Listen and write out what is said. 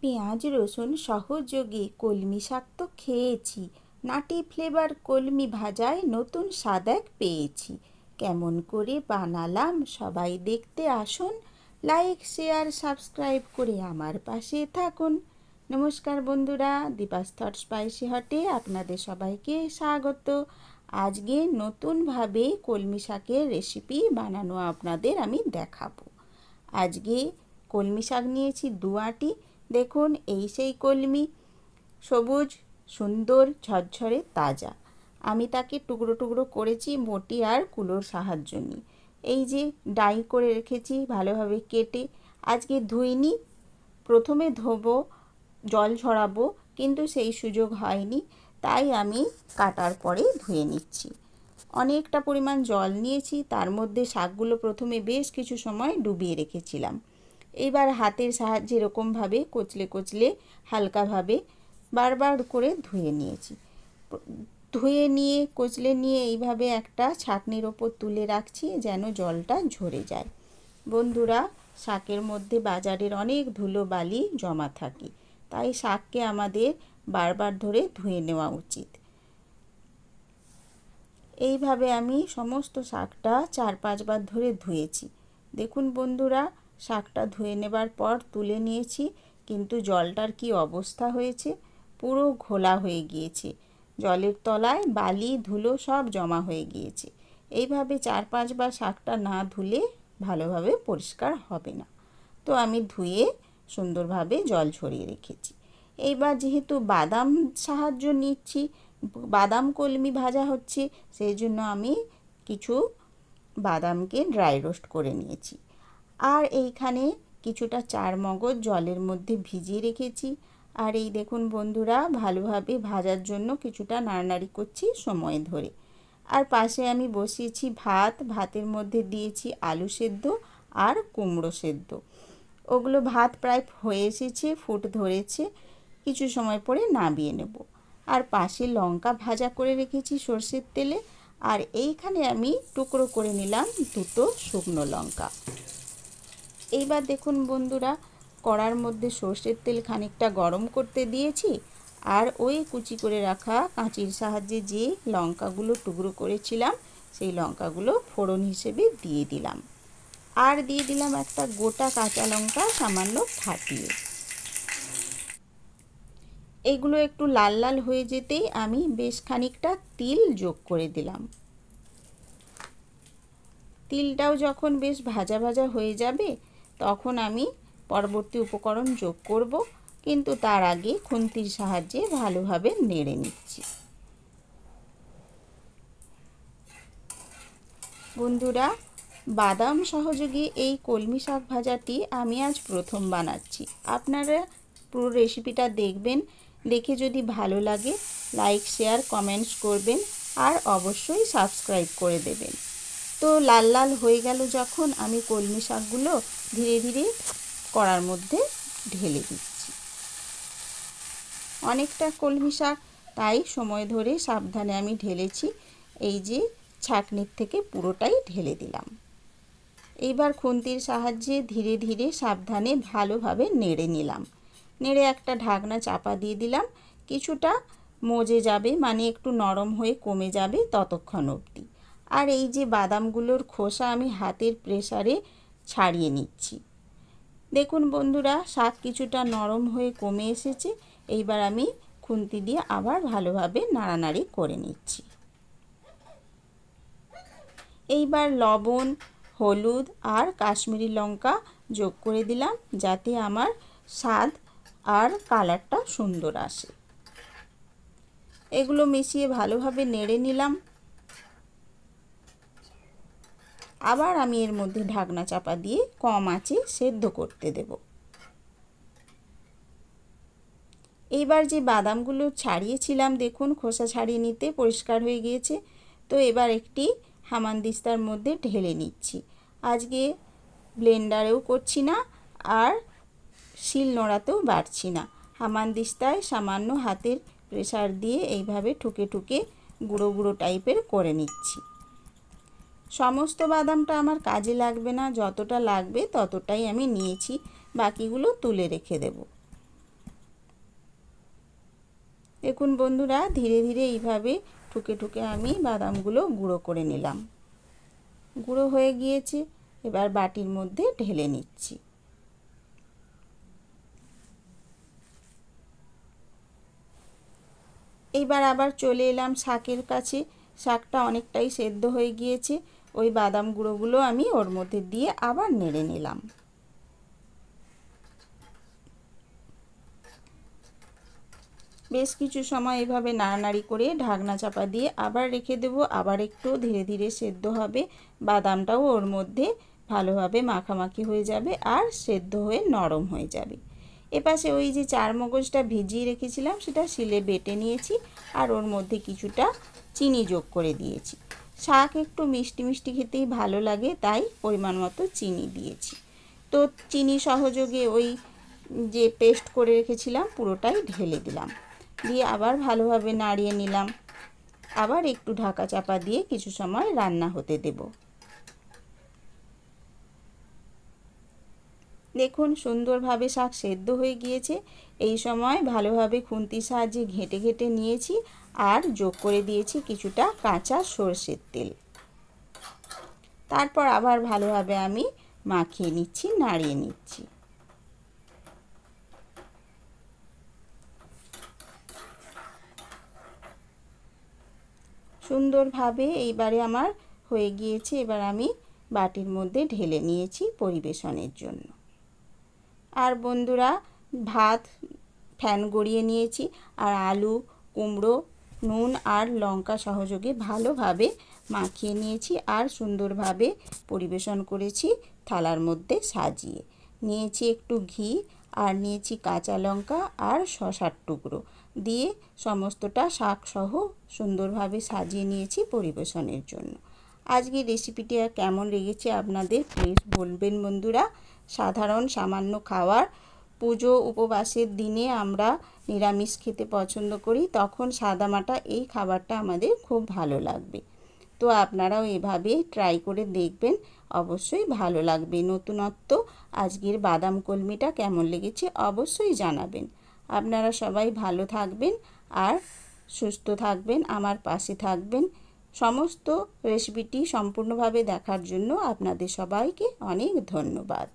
পেঁয়াজ রসুন সহযোগে কলমি শাক তো খেয়েছি, নাটি ফ্লেভার কলমি ভাজায় নতুন স্বাদ এক পেয়েছি। কেমন করে বানালাম সবাই দেখতে আসুন। লাইক শেয়ার সাবস্ক্রাইব করে আমার পাশে থাকুন। নমস্কার বন্ধুরা, দীপাস থট স্পাইসি হটে আপনাদের সবাইকে স্বাগত। আজকে নতুনভাবে কলমি শাকের রেসিপি বানানো আপনাদের আমি দেখাবো। আজকে কলমি শাক নিয়েছি 2 আঁটি। দেখুন এই সেই কলমি, সবুজ সুন্দর ঝরঝরে তাজা। আমি তাকে টুকরো টুকরো করেছি বটি আর কুলোর সাহায্য নিয়ে। এই যে ডাই করে রেখেছি ভালোভাবে কেটে। আজকে ধুইনি, প্রথমে ধোবো, জল ঝরাবো, কিন্তু সেই সুযোগ হয়নি, তাই আমি কাটার পরে ধুয়ে নিচ্ছি। অনেকটা পরিমাণ জল নিয়েছি, তার মধ্যে শাকগুলো প্রথমে বেশ কিছু সময় ডুবিয়ে রেখেছিলাম। এবার হাতের সাহায্যে এরকমভাবে কচলে কচলে হালকাভাবে বারবার করে ধুয়ে নিয়েছি। ধুয়ে নিয়ে কচলে নিয়ে এইভাবে একটা ছাঁকনির ওপর তুলে রাখছি যেন জলটা ঝরে যায়। বন্ধুরা, শাকের মধ্যে বাজারের অনেক ধুলো বালি জমা থাকে, তাই শাককে আমাদের বারবার ধরে ধুয়ে নেওয়া উচিত। এইভাবে আমি সমস্ত শাকটা 4-5 বার ধরে ধুয়েছি। দেখুন বন্ধুরা, শাকটা ধুয়ে নেবার পর তুলে নিয়েছি, কিন্তু জলটার কি অবস্থা হয়েছে, পুরো ঘোলা হয়ে গিয়েছে। জলের তলায় বালি ধুলো সব জমা হয়ে গিয়েছে। এইভাবে 4-5 বার শাকটা না ধুলে ভালোভাবে পরিষ্কার হবে না। তো আমি ধুয়ে সুন্দরভাবে জল ঝরিয়ে রেখেছি। এইবার যেহেতু বাদাম সাহায্য নিচ্ছি, বাদাম কলমি ভাজা হচ্ছে, সেই জন্য আমি কিছু বাদামকে ড্রাই রোস্ট করে নিয়েছি। আর এইখানে কিছুটা চার মগজ জলের মধ্যে ভিজিয়ে রেখেছি। আর এই দেখুন বন্ধুরা, ভালোভাবে ভাজার জন্য কিছুটা নাড়ানাড়ি করছি সময় ধরে। আর পাশে আমি বসিয়েছি ভাত, ভাতের মধ্যে দিয়েছি আলু সেদ্ধ আর কুমড়ো সেদ্ধ। ওগুলো ভাত প্রায় হয়ে এসেছে, ফুট ধরেছে, কিছু সময় পরে নামিয়ে নেব। আর পাশে লঙ্কা ভাজা করে রেখেছি সর্ষের তেলে। আর এইখানে আমি টুকরো করে নিলাম 2টো শুকনো লঙ্কা। এইবার দেখুন বন্ধুরা, কড়ার মধ্যে সর্ষের তেল খানিকটা গরম করতে দিয়েছি, আর ওই কুচি করে রাখা কাঁচির সাহায্যে যে লঙ্কাগুলো টুকরো করেছিলাম সেই লঙ্কাগুলো ফোড়ন হিসেবে দিয়ে দিলাম। আর দিয়ে দিলাম একটা গোটা কাঁচা লঙ্কা সামান্য ফাটিয়ে। এগুলো একটু লাল লাল হয়ে যেতেই আমি বেশ খানিকটা তিল যোগ করে দিলাম। তিলটাও যখন বেশ ভাজা ভাজা হয়ে যাবে তখন আমি পরবর্তী উপকরণ যোগ করব, কিন্তু তার আগে খুন্তির সাহায্যে ভালোভাবে নেড়ে নিচ্ছি। বন্ধুরা, বাদাম সহযোগে এই কলমি শাক ভাজাটি আমি আজ প্রথম বানাচ্ছি। আপনারা পুরো রেসিপিটা দেখবেন, দেখে যদি ভালো লাগে লাইক শেয়ার কমেন্টস করবেন, আর অবশ্যই সাবস্ক্রাইব করে দেবেন। তো লাল লাল হয়ে গেল যখন, আমি কলমি শাকগুলো ধীরে ধীরে কড়ার মধ্যে ঢেলে দিচ্ছি। অনেকটা কলমি শাক, তাই সময় ধরে সাবধানে আমি ঢেলেছি। এই যে ছাঁকনির থেকে পুরোটাই ঢেলে দিলাম। এইবার খুন্তির সাহায্যে ধীরে ধীরে সাবধানে ভালোভাবে নেড়ে নিলাম। নেড়ে একটা ঢাকনা চাপা দিয়ে দিলাম। কিছুটা মজে যাবে, মানে একটু নরম হয়ে কমে যাবে ততক্ষণ অবধি। আর এই যে বাদামগুলোর খোসা আমি হাতের প্রেসারে ছাড়িয়ে নিচ্ছি। দেখুন বন্ধুরা, শাক কিছুটা নরম হয়ে কমে এসেছে। এইবার আমি খুন্তি দিয়ে আবার ভালোভাবে নাড়ানাড়ি করে নিচ্ছি। এইবার লবণ, হলুদ আর কাশ্মীরি লঙ্কা যোগ করে দিলাম, যাতে আমার স্বাদ আর কালারটা সুন্দর আসে। এগুলো মিশিয়ে ভালোভাবে নেড়ে নিলাম। আবার আমি এর মধ্যে ঢাকনা চাপা দিয়ে কম আঁচে সেদ্ধ করতে দেব। এইবার যে বাদামগুলো ছাড়িয়েছিলাম, দেখুন খোসা ছাড়িয়ে নিতে পরিষ্কার হয়ে গিয়েছে। তো এবার একটি হামানদিস্তার মধ্যে ঢেলে নিচ্ছি। আজকে ব্লেন্ডারেও করছি না, আর শিল নোড়াতেও বাটছি না। হামানদিস্তায় সামান্য হাতের প্রেসার দিয়ে এইভাবে ঠুকে ঠুকে গুঁড়ো গুঁড়ো টাইপের করে নিচ্ছি। সমস্ত বাদামটা আমার কাজে লাগবে না, যতটা লাগবে ততটাই আমি নিয়েছি, বাকিগুলো তুলে রেখে দেব। দেখুন বন্ধুরা, ধীরে ধীরে এইভাবে ঠুকে ঠুকে আমি বাদামগুলো গুঁড়ো করে নিলাম। গুঁড়ো হয়ে গিয়েছে, এবার বাটির মধ্যে ঢেলে নিচ্ছি। এইবার আবার চলে এলাম শাকের কাছে। শাকটা অনেকটাই সেদ্ধ হয়ে গিয়েছে, ওই বাদাম গুঁড়োগুলো আমি ওর মধ্যে দিয়ে আবার নেড়ে নিলাম। বেশ কিছু সময় এভাবে নাড়ানাড়ি করে ঢাকনা চাপা দিয়ে আবার রেখে দেব। আবার একটু ধীরে ধীরে সেদ্ধ হবে, বাদামটাও ওর মধ্যে ভালোভাবে মাখামাখি হয়ে যাবে আর সেদ্ধ হয়ে নরম হয়ে যাবে। এপাশে ওই যে চারমগজটা ভিজিয়ে রেখেছিলাম সেটা শিলে বেটে নিয়েছি আর ওর মধ্যে কিছুটা চিনি যোগ করে দিয়েছি। শাক একটু মিষ্টি মিষ্টি খেতেই ভালো লাগে, তাই পরিমাণ মতো চিনি দিয়েছি। তো চিনি সহযোগে ওই যে পেস্ট করে রেখেছিলাম পুরোটাই ঢেলে দিলাম, দিয়ে আবার ভালোভাবে নাড়িয়ে নিলাম। আবার একটু ঢাকা চাপা দিয়ে কিছু সময় রান্না হতে দেব। দেখুন সুন্দরভাবে শাক সেদ্ধ হয়ে গিয়েছে। এই সময় ভালোভাবে খুন্তির সাহায্যে ঘেঁটে ঘেঁটে নিয়েছি আর যোগ করে দিয়েছি কিছুটা কাঁচা সরষের তেল। তারপর আবার ভালোভাবে আমি মাখিয়ে নিচ্ছি, নাড়িয়ে নিচ্ছি। সুন্দরভাবে এইবারে আমার হয়ে গিয়েছে। এবার আমি বাটির মধ্যে ঢেলে নিয়েছি পরিবেশনের জন্য। আর বন্ধুরা, ভাত ফ্যান গড়িয়ে নিয়েছি আর আলু, কুমড়ো, নুন আর লঙ্কা সহযোগে ভালোভাবে মাখিয়ে নিয়েছি আর সুন্দরভাবে পরিবেশন করেছি থালার মধ্যে সাজিয়ে। নিয়েছি একটু ঘি আর নিয়েছি কাঁচা লঙ্কা আর শসার টুকরো দিয়ে সমস্তটা শাকসহ সুন্দরভাবে সাজিয়ে নিয়েছি পরিবেশনের জন্য। আজকের রেসিপিটি কেমন লেগেছে আপনাদের প্লিজ বলবেন বন্ধুরা। সাধারণ সামান্য খাবার, পুজো উপবাসের দিনে আমরা নিরামিষ খেতে পছন্দ করি, তখন সাদামাটা এই খাবারটা আমাদের খুব ভালো লাগবে। তো আপনারাও এভাবে ট্রাই করে দেখবেন, অবশ্যই ভালো লাগবে। নতুনত্ব আজকের বাদাম কলমিটা কেমন লেগেছে অবশ্যই জানাবেন। আপনারা সবাই ভালো থাকবেন আর সুস্থ থাকবেন, আমার পাশে থাকবেন। সমস্ত রেসিপিটি সম্পূর্ণভাবে দেখার জন্য আপনাদের সবাইকে অনেক ধন্যবাদ।